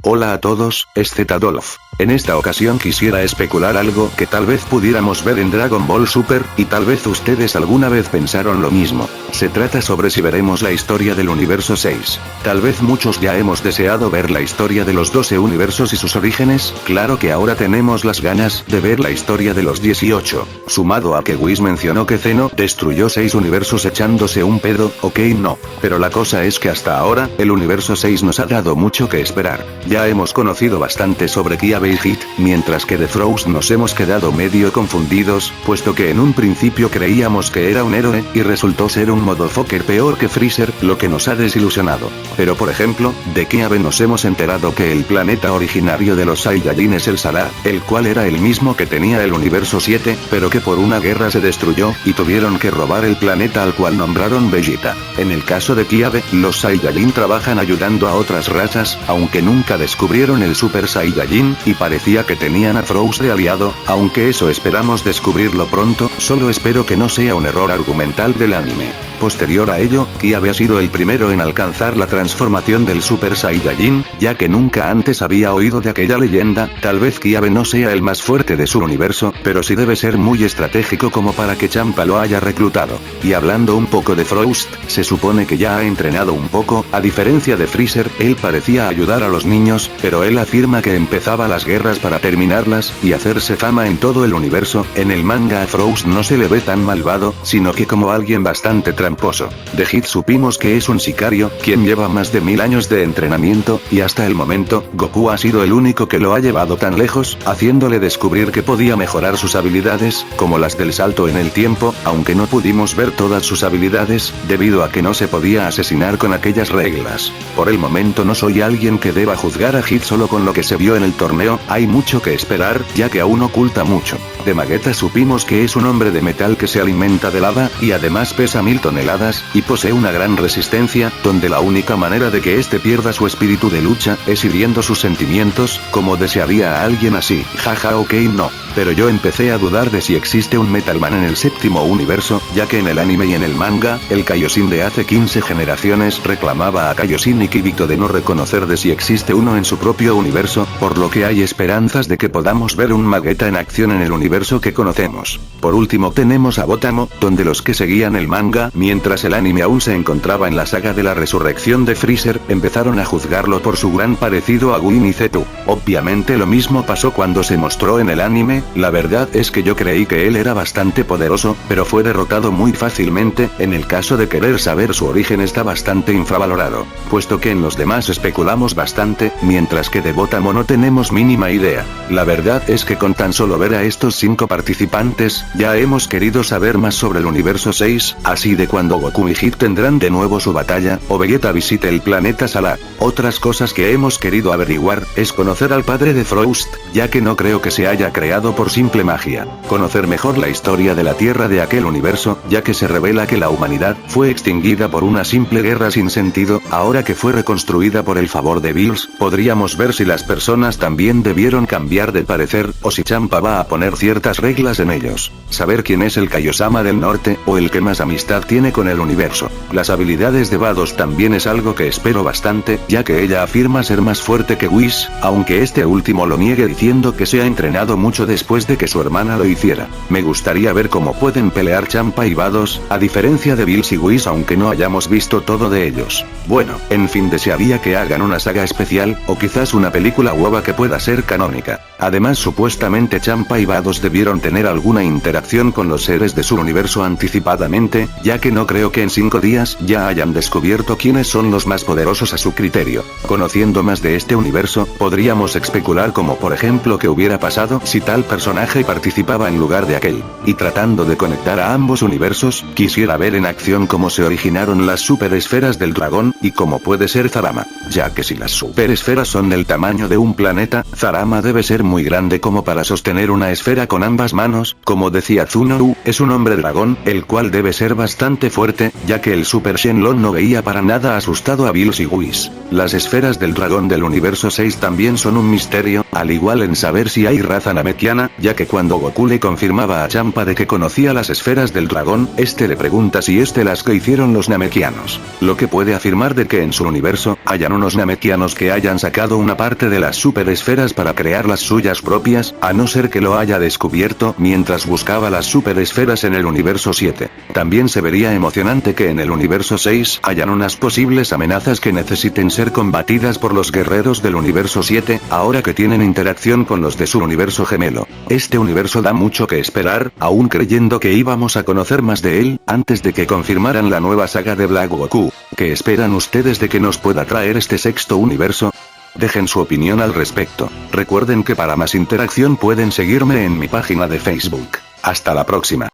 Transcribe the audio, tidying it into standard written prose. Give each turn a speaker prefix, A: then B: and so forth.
A: Hola a todos, es Z-Dolph. En esta ocasión quisiera especular algo que tal vez pudiéramos ver en Dragon Ball Super, y tal vez ustedes alguna vez pensaron lo mismo. Se trata sobre si veremos la historia del universo 6. Tal vez muchos ya hemos deseado ver la historia de los 12 universos y sus orígenes, claro que ahora tenemos las ganas de ver la historia de los 18. Sumado a que Whis mencionó que Zeno destruyó 6 universos echándose un pedo, ok no. Pero la cosa es que hasta ahora, el universo 6 nos ha dado mucho que esperar. Ya hemos conocido bastante sobre Kiabe y Hit, mientras que de Frost nos hemos quedado medio confundidos, puesto que en un principio creíamos que era un héroe, y resultó ser un motherfucker peor que Freezer, lo que nos ha desilusionado. Pero por ejemplo, de Kiabe nos hemos enterado que el planeta originario de los Saiyajin es el Salah, el cual era el mismo que tenía el universo 7, pero que por una guerra se destruyó, y tuvieron que robar el planeta al cual nombraron Vegeta. En el caso de Kiabe, los Saiyajin trabajan ayudando a otras razas, aunque nunca descubrieron el Super Saiyajin, y parecía que tenían a Frost de aliado, aunque eso esperamos descubrirlo pronto, solo espero que no sea un error argumental del anime. Posterior a ello, Kiabe ha sido el primero en alcanzar la transformación del Super Saiyajin, ya que nunca antes había oído de aquella leyenda. Tal vez Kiabe no sea el más fuerte de su universo, pero sí debe ser muy estratégico como para que Champa lo haya reclutado. Y hablando un poco de Frost, se supone que ya ha entrenado un poco, a diferencia de Freezer, él parecía ayudar a los niños, pero él afirma que empezaba las guerras para terminarlas, y hacerse fama en todo el universo. En el manga a Frost no se le ve tan malvado, sino que como alguien bastante tramposo. De Hit supimos que es un sicario, quien lleva más de 1000 años de entrenamiento, y hasta el momento, Goku ha sido el único que lo ha llevado tan lejos, haciéndole descubrir que podía mejorar sus habilidades, como las del salto en el tiempo, aunque no pudimos ver todas sus habilidades, debido a que no se podía asesinar con aquellas reglas. Por el momento no soy alguien que deba juzgar a Hit solo con lo que se vio en el torneo, hay mucho que esperar, ya que aún oculta mucho. De Vegeta supimos que es un hombre de metal que se alimenta de lava, y además pesa 1000 toneladas, y posee una gran resistencia, donde la única manera de que este pierda su espíritu de lucha, es hiriendo sus sentimientos, como desearía a alguien así. Jaja ok no. Pero yo empecé a dudar de si existe un Metalman en el séptimo universo, ya que en el anime y en el manga, el Kaioshin de hace 15 generaciones reclamaba a Kaioshin y Kibito de no reconocer de si existe uno en su propio universo, por lo que hay esperanzas de que podamos ver un Vegeta en acción en el universo que conocemos. Por último tenemos a Botamo, donde los que seguían el manga, mientras el anime aún se encontraba en la saga de la resurrección de Freezer, empezaron a juzgarlo por su gran parecido a Win y Zetu. Obviamente lo mismo pasó cuando se mostró en el anime. La verdad es que yo creí que él era bastante poderoso, pero fue derrotado muy fácilmente. En el caso de querer saber su origen está bastante infravalorado, puesto que en los demás especulamos bastante, mientras que de Botamo no tenemos mínima idea. La verdad es que con tan solo ver a estos 5 participantes, ya hemos querido saber más sobre el universo 6, así de cuando Goku y Hit tendrán de nuevo su batalla, o Vegeta visite el planeta Salah. Otras cosas que hemos querido averiguar, es conocer al padre de Frost, ya que no creo que se haya creado por simple magia. Conocer mejor la historia de la Tierra de aquel universo, ya que se revela que la humanidad fue extinguida por una simple guerra sin sentido. Ahora que fue reconstruida por el favor de Bills, podríamos ver si las personas también debieron cambiar de parecer, o si Champa va a poner ciertas reglas en ellos. Saber quién es el Kaiosama del norte, o el que más amistad tiene con el universo. Las habilidades de Vados también es algo que espero bastante, ya que ella afirma ser más fuerte que Whis, aunque este último lo niegue diciendo que se ha entrenado mucho después de que su hermana lo hiciera. Me gustaría ver cómo pueden pelear Champa y Vados, a diferencia de Bills y Whis, aunque no hayamos visto todo de ellos. Bueno, en fin, desearía que hagan una saga especial, o quizás una película hueva que pueda ser canónica. Además supuestamente Champa y Vados debieron tener alguna interacción con los seres de su universo anticipadamente, ya que no creo que en 5 días ya hayan descubierto quiénes son los más poderosos a su criterio. Conociendo más de este universo, podríamos especular como por ejemplo que hubiera pasado si tal personaje participaba en lugar de aquel. Y tratando de conectar a ambos universos, quisiera ver en acción cómo se originaron las superesferas del dragón, y cómo puede ser Zarama, ya que si las superesferas son del tamaño de un planeta, Zarama debe ser muy grande como para sostener una esfera con ambas manos. Como decía Tsunoru, es un hombre dragón, el cual debe ser bastante fuerte, ya que el Super Shenlong no veía para nada asustado a Bills y Whis. Las esferas del dragón del universo 6 también son un misterio, Al igual en saber si hay raza namekiana, ya que cuando Goku le confirmaba a Champa de que conocía las esferas del dragón, este le pregunta si las que hicieron los namekianos. Lo que puede afirmar de que en su universo, hayan unos namekianos que hayan sacado una parte de las super esferas para crear las suyas propias, a no ser que lo haya descubierto mientras buscaba las super esferas en el universo 7. También se vería emocionante que en el universo 6 hayan unas posibles amenazas que necesiten ser combatidas por los guerreros del universo 7, ahora que tienen interacción con los de su universo gemelo. Este universo da mucho que esperar, aún creyendo que íbamos a conocer más de él, antes de que confirmaran la nueva saga de Black Goku. ¿Qué esperan ustedes de que nos pueda traer este sexto universo? Dejen su opinión al respecto. Recuerden que para más interacción pueden seguirme en mi página de Facebook. Hasta la próxima.